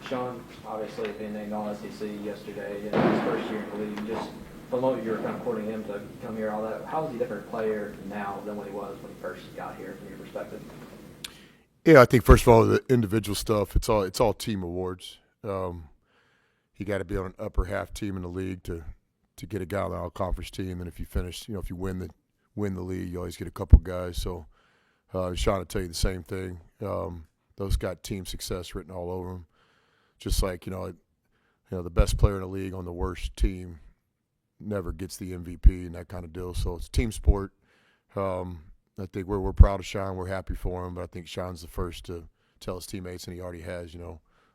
Sean, obviously being named All SEC yesterday, his first year in the league, just the moment you were kind of courting him to come here, all that, how is he a different player now than what he was when he first got here from your perspective? Yeah, I think first of all the individual stuff. It's all team awards. You got to be on an upper half team in the league to get a guy on the all conference team. And if you finish, if you win the league, you always get a couple guys. So Sean will tell you the same thing. Those got team success written all over them. Just like the best player in the league on the worst team never gets the MVP and that kind of deal. So it's a team sport. I think we're proud of Sean. We're happy for him, but I think Sean's the first to tell his teammates, and he already has.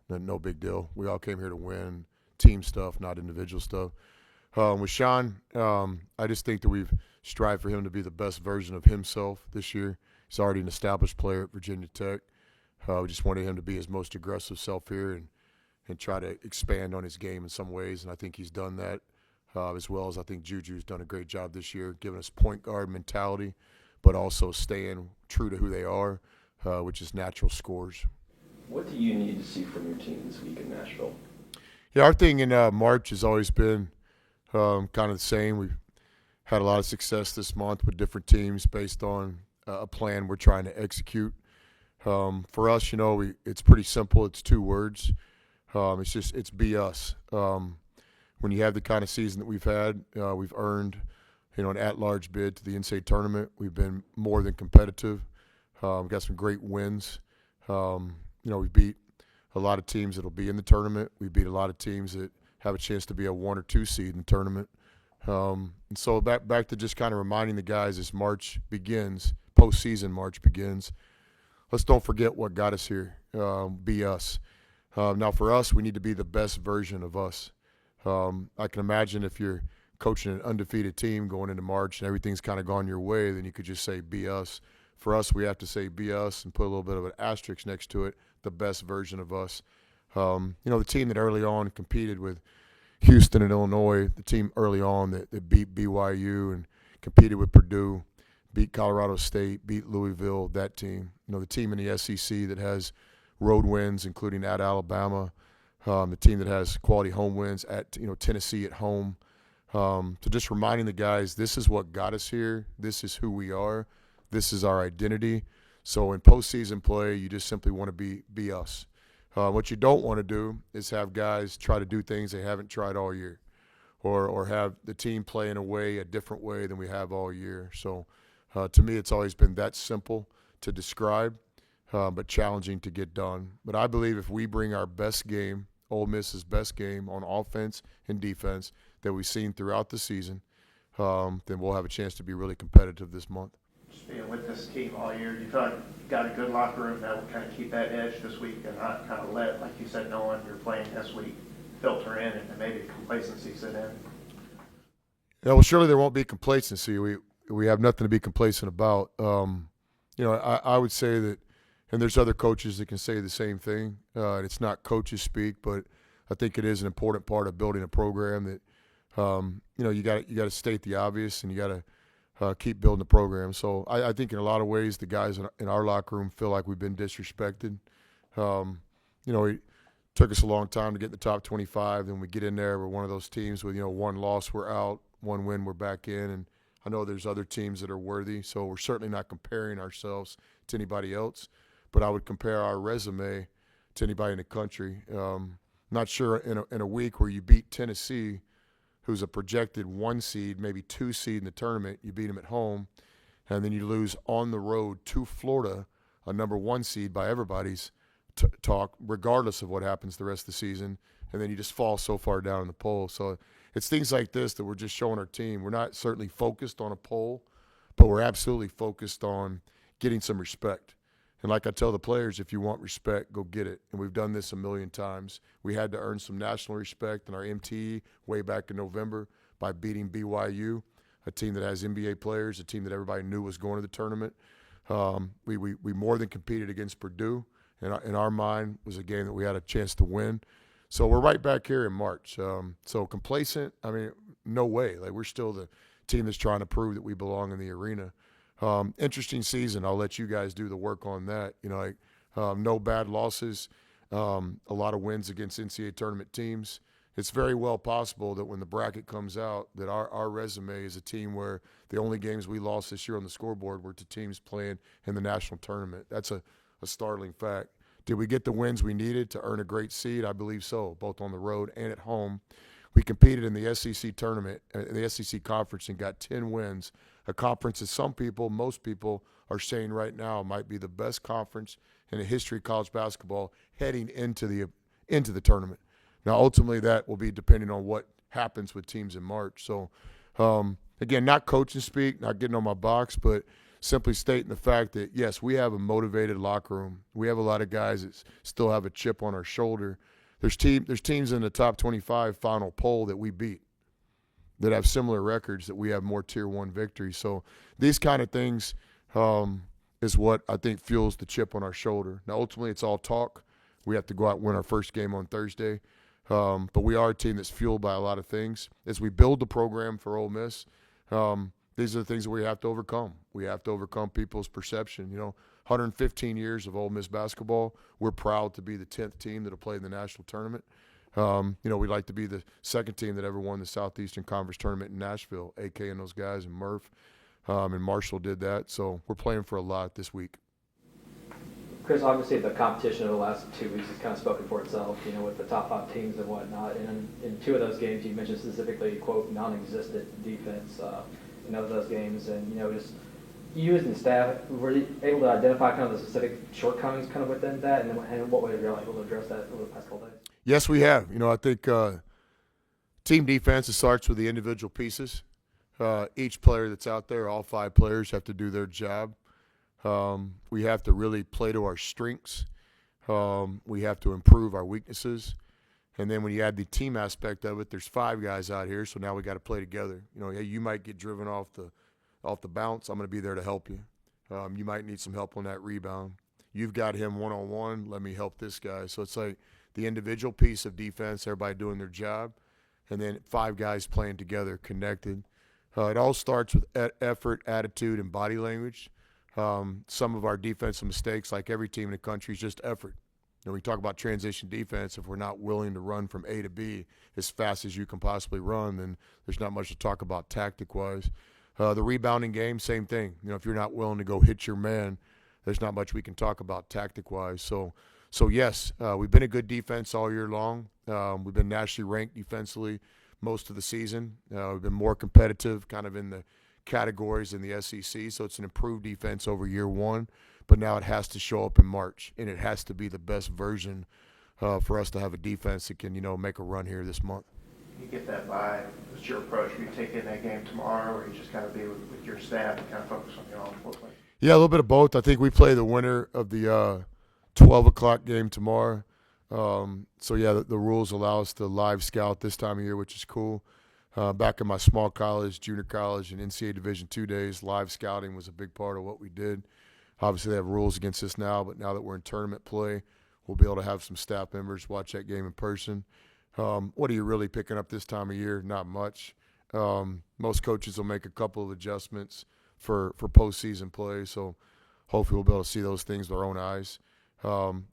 No big deal. We all came here to win, team stuff, not individual stuff. With Sean, I just think that we've strived for him to be the best version of himself this year. He's already an established player at Virginia Tech. We just wanted him to be his most aggressive self here and try to expand on his game in some ways, and I think he's done that, as well as I think Juju's done a great job this year, giving us point guard mentality, but also staying true to who they are, which is natural scorers. What do you need to see from your team this week in Nashville? Yeah, our thing in March has always been kind of the same. We've had a lot of success this month with different teams based on a plan we're trying to execute. For us, it's pretty simple. It's two words. It's be us. When you have the kind of season that we've had, we've earned an at-large bid to the NCAA tournament. We've been more than competitive. We've got some great wins. We beat a lot of teams that will be in the tournament. We beat a lot of teams that have a chance to be a 1 or 2 seed in the tournament. And so back to just kind of reminding the guys as March begins, postseason March begins, let's don't forget what got us here. Be us. Now for us, we need to be the best version of us. I can imagine if you're coaching an undefeated team going into March and everything's kind of gone your way, then you could just say be us. For us, we have to say be us and put a little bit of an asterisk next to it, the best version of us. The team that early on competed with Houston and Illinois, the team early on that beat BYU and competed with Purdue, beat Colorado State, beat Louisville, that team. The team in the SEC that has road wins, including at Alabama, the team that has quality home wins at Tennessee at home. So just reminding the guys, this is what got us here. This is who we are. This is our identity. So in postseason play, you just simply want to be us. What you don't want to do is have guys try to do things they haven't tried all year, or have the team play in a different way than we have all year. So to me, it's always been that simple to describe, but challenging to get done. But I believe if we bring our best game, Ole Miss's best game on offense and defense that we've seen throughout the season, then we'll have a chance to be really competitive this month. Just being with this team all year, do you feel like you got a good locker room that will kind of keep that edge this week and not kind of let, like you said, knowing you're playing this week, filter in and maybe complacency sit in? Yeah, well, surely there won't be complacency. We have nothing to be complacent about. I would say that, and there's other coaches that can say the same thing. It's not coaches speak, but I think it is an important part of building a program that you got to state the obvious, and you got to keep building the program. So I think in a lot of ways the guys in our locker room feel like we've been disrespected. It took us a long time to get in the top 25. Then we get in there, we're one of those teams with one loss we're out, one win we're back in, and I know there's other teams that are worthy. So we're certainly not comparing ourselves to anybody else, but I would compare our resume to anybody in the country. Not sure in a week where you beat Tennessee, who's a projected 1 seed, maybe 2 seed in the tournament, you beat them at home, and then you lose on the road to Florida, a number 1 seed by everybody's talk, regardless of what happens the rest of the season, and then you just fall so far down in the poll. So it's things like this that we're just showing our team. We're not certainly focused on a poll, but we're absolutely focused on getting some respect. And like I tell the players, if you want respect, go get it. And we've done this a million times. We had to earn some national respect in our MTE way back in November by beating BYU, a team that has NBA players, a team that everybody knew was going to the tournament. We more than competed against Purdue. In our mind, was a game that we had a chance to win. So we're right back here in March. So complacent, no way. Like, we're still the team that's trying to prove that we belong in the arena. Interesting season. I'll let you guys do the work on that. No bad losses. a lot of wins against NCAA tournament teams. It's very well possible that when the bracket comes out that our resume is a team where the only games we lost this year on the scoreboard were to teams playing in the national tournament. That's a startling fact. Did we get the wins we needed to earn a great seed? I believe so, both on the road and at home. We competed in the SEC tournament, the SEC conference, and got 10 wins, a conference that some people, most people, are saying right now might be the best conference in the history of college basketball heading into the tournament. Now, ultimately, that will be depending on what happens with teams in March. So, again, not coaching speak, not getting on my box, but simply stating the fact that, yes, we have a motivated locker room. We have a lot of guys that still have a chip on our shoulder. There's teams in the top 25 final poll that we beat that have similar records, that we have more Tier 1 victories. So these kind of things is what I think fuels the chip on our shoulder. Now, ultimately, it's all talk. We have to go out and win our first game on Thursday. But we are a team that's fueled by a lot of things. As we build the program for Ole Miss, these are the things that we have to overcome. We have to overcome people's perception. 115 years of Ole Miss basketball. We're proud to be the 10th team that will play in the national tournament. We'd like to be the second team that ever won the Southeastern Conference tournament in Nashville. AK and those guys, and Murph and Marshall did that. So we're playing for a lot this week. Chris, obviously the competition over the last 2 weeks has kind of spoken for itself, with the top 5 teams and whatnot. And in 2 of those games, you mentioned specifically, quote, non-existent defense in those games. And, just you as the staff, were you able to identify kind of the specific shortcomings kind of within that? And what way are you able to address that over the past couple days? Yes, we have. I think team defense, it starts with the individual pieces. Each player that's out there, all 5 players have to do their job. We have to really play to our strengths. We have to improve our weaknesses. And then when you add the team aspect of it, there's 5 guys out here, so now we got to play together. You might get driven off the bounce. I'm going to be there to help you. You might need some help on that rebound. You've got him one-on-one. Let me help this guy. So it's like the individual piece of defense, everybody doing their job, and then 5 guys playing together, connected. It all starts with effort, attitude, and body language. Some of our defensive mistakes, like every team in the country, is just effort. We talk about transition defense. If we're not willing to run from A to B as fast as you can possibly run, then there's not much to talk about tactic-wise. The rebounding game, same thing. If you're not willing to go hit your man, there's not much we can talk about tactic-wise. So yes, we've been a good defense all year long. We've been nationally ranked defensively most of the season. We've been more competitive kind of in the categories in the SEC, so it's an improved defense over year 1, but now it has to show up in March, and it has to be the best version for us to have a defense that can, make a run here this month. You get that vibe. What's your approach? You take in that game tomorrow, or you just kind of be with your staff and kind of focus on your own football? Yeah, a little bit of both. I think we play the winner of the 12 o'clock game tomorrow. So, yeah, the rules allow us to live scout this time of year, which is cool. Back in my small college, junior college, and NCAA Division II days, live scouting was a big part of what we did. Obviously, they have rules against us now, but now that we're in tournament play, we'll be able to have some staff members watch that game in person. What are you really picking up this time of year? Not much. Most coaches will make a couple of adjustments for postseason play, so hopefully we'll be able to see those things with our own eyes.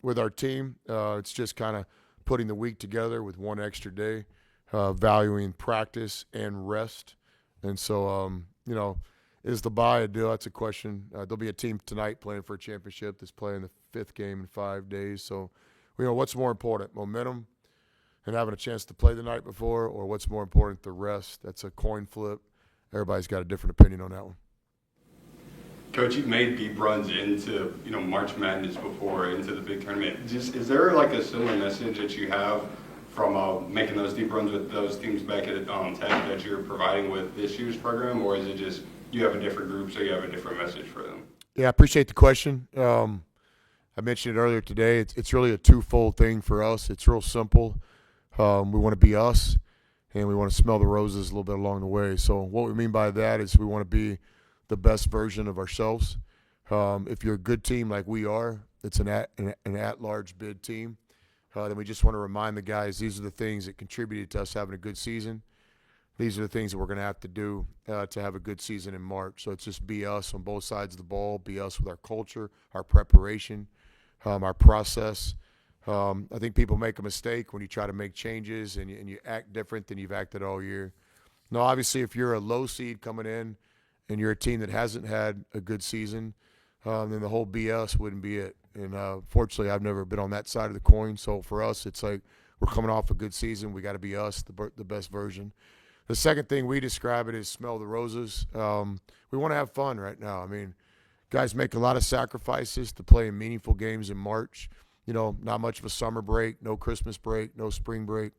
With our team, it's just kind of putting the week together with one extra day. Valuing practice and rest. And so, is the bye a deal? That's a question. There'll be a team tonight playing for a championship that's playing the 5th game in 5 days. So, what's more important, momentum and having a chance to play the night before, or what's more important, the rest? That's a coin flip. Everybody's got a different opinion on that one. Coach, you've made deep runs into, March Madness before, into the big tournament. Is there like a similar message that you have from making those deep runs with those teams back at Tech that you're providing with this year's program, or is it just you have a different group, so you have a different message for them? Yeah, I appreciate the question. I mentioned it earlier today. It's really a twofold thing for us. It's real simple. We want to be us, and we want to smell the roses a little bit along the way. So what we mean by that is we want to be the best version of ourselves. If you're a good team like we are, it's an at-large bid team. Then we just want to remind the guys these are the things that contributed to us having a good season. These are the things that we're going to have to do to have a good season in March. So it's just be us on both sides of the ball, be us with our culture, our preparation, our process, I think people make a mistake when you try to make changes and you act different than you've acted all year. Now, obviously, if you're a low seed coming in and you're a team that hasn't had a good season, then the whole BS wouldn't be it. And fortunately, I've never been on that side of the coin. So for us, it's like we're coming off a good season. We got to be us, the best version. The second thing we describe it is smell the roses. We want to have fun right now. I mean, guys make a lot of sacrifices to play in meaningful games in March. You know, not much of a summer break, no Christmas break, no spring break,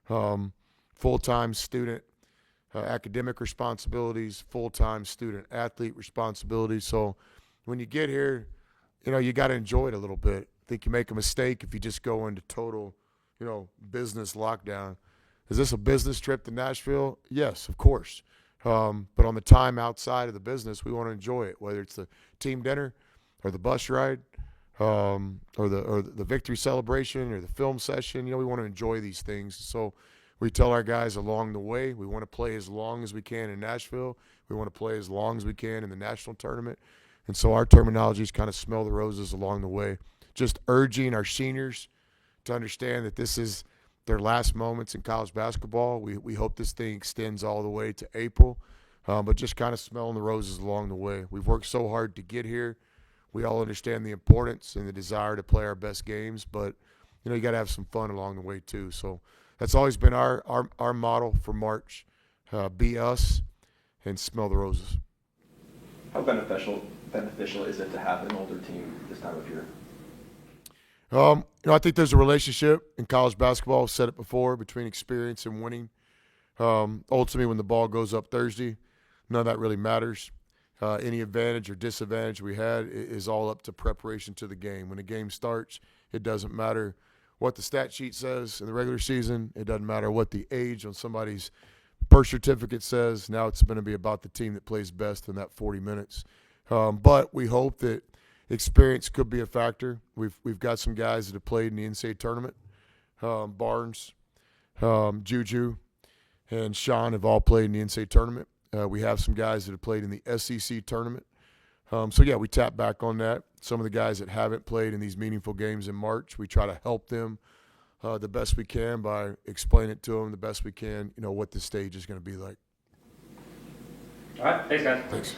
full-time student academic responsibilities, full-time student athlete responsibilities. So when you get here, you know, you got to enjoy it a little bit. I think you make a mistake if you just go into total, you know, business lockdown. Is this a business trip to Nashville? Yes, of course. But on the time outside of the business, we want to enjoy it, whether it's the team dinner or the bus ride or the victory celebration or the film session. You know, we want to enjoy these things. So we tell our guys along the way, we want to play as long as we can in Nashville. We want to play as long as we can in the national tournament. And so our terminology is kind of smell the roses along the way. Just urging our seniors to understand that this is their last moments in college basketball. We hope this thing extends all the way to April, but just kind of smelling the roses along the way. We've worked so hard to get here. We all understand the importance and the desire to play our best games, but you know, you got to have some fun along the way too. So that's always been our model for March. Be us and smell the roses. How beneficial is it to have an older team this time of year? You know, I think there's a relationship in college basketball. I've said it before, between experience and winning. Ultimately, when the ball goes up Thursday, none of that really matters. Any advantage or disadvantage we had is all up to preparation to the game. When the game starts, it doesn't matter what the stat sheet says in the regular season. It doesn't matter what the age on somebody's birth certificate says. Now it's going to be about the team that plays best in that 40 minutes. But we hope that experience could be a factor. We've got some guys that have played in the NCAA tournament. Barnes, Juju, and Sean have all played in the NCAA tournament. We have some guys that have played in the SEC tournament. So, yeah, we tap back on that. Some of the guys that haven't played in these meaningful games in March, we try to help them the best we can by explaining it to them the best we can, you know, what this stage is going to be like. All right, thanks, guys. Thanks.